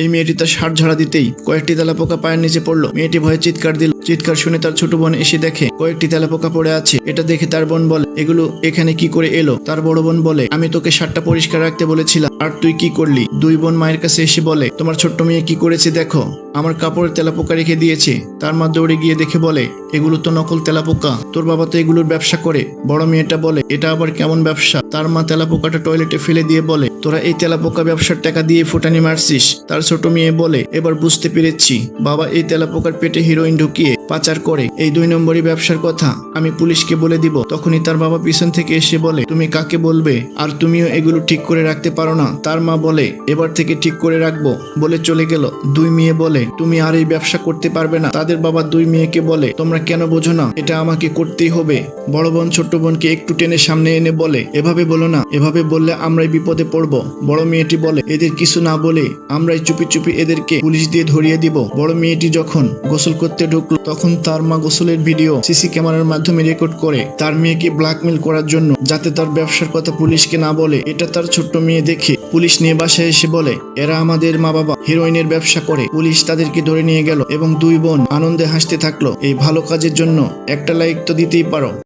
এই মেয়েটি তার শার্ট ঝাড়া দিতেই কয়েকটি তেলাপোকা পায়ের নিচে পড়লো। মেয়েটি ভয়ে চিৎকার দিল। চিৎকার শুনে তার ছোট বোন এসে দেখে কয়েকটি তেলাপোকা পড়ে আছে। এটা দেখে তার বোন বলে, এগুলো এখানে কি করে এলো? তার বড় বোন বলে, আমি তোকে শার্টটা পরিষ্কার রাখতে বলেছিলাম, আর তুই কি করলি? দুই বোন মায়ের কাছে এসে বলে, তোমার ছোট্ট মেয়ে কি করেছে দেখো, আমার কাপড়ের তেলাপোকা রেখে দিয়েছে। তার মা দৌড়ে গিয়ে দেখে বলে, এগুলো তো নকল তেলাপোকা, তোর বাবা তো এগুলোর ব্যবসা করে। বড় মেয়েটা বলে, এটা আবার কেমন ব্যবসা? তার মা তেলাপোকাটা টয়লেটে ফেলে দিয়ে বলে, তোরা এই তেলাপোকা ব্যবসার টাকা দিয়ে ফুটানি মারছিস। তার ছোট মেয়ে বলে, এবার বুঝতে পেরেছি, বাবা এই তেলাপোকার পেটে হিরোইন ঢুকিয়ে পাচার করে। এই 2 নম্বরই ব্যবসার কথা আমি পুলিশকে বলে দিব। তখনই তার বাবা পিছন থেকে এসে বলে, তুমি কাকে বলবে? আর তুমিও এগুলো ঠিক করে রাখতে পারো না? তার মা বলে, এবার থেকে ঠিক করে রাখবো বলে চলে গেল। 2 মেয়ে বলে, তুমি আর এই ব্যবসা করতে পারবে না। তাদের বাবা 2 মেয়েকে বলে, তোমরা কেন বোঝো না, এটা আমাকে করতেই হবে। বড় বোন ছোট্ট বোনকে একটু টেনে সামনে এনে বলে, এভাবে বলো না, এভাবে বললে আমরাই বিপদে পড়বো। বড় মেয়েটি বলে, এদের কিছু না বলে আমরাই চুপি চুপি এদেরকে পুলিশ দিয়ে ধরিয়ে দিব। বড় মেয়েটি যখন গোসল করতে ঢুকলো তখন তার মা গোসলের ভিডিও সিসি ক্যামেরার মাধ্যমে রেকর্ড করে তার মেয়েকে ব্ল্যাকমেল করার জন্য, যাতে তার ব্যবসার কথা পুলিশকে না বলে। এটা তার ছোট্ট মেয়ে দেখে পুলিশ নিয়ে বাসায় এসে বলে, এরা আমাদের মা বাবা হিরোইনের ব্যবসা করে। পুলিশ তাদেরকে ধরে নিয়ে গেল এবং 2 বোন আনন্দে হাসতে থাকলো। এই ভালো কাজের জন্য একটা লাইক তো দিতেই পারো।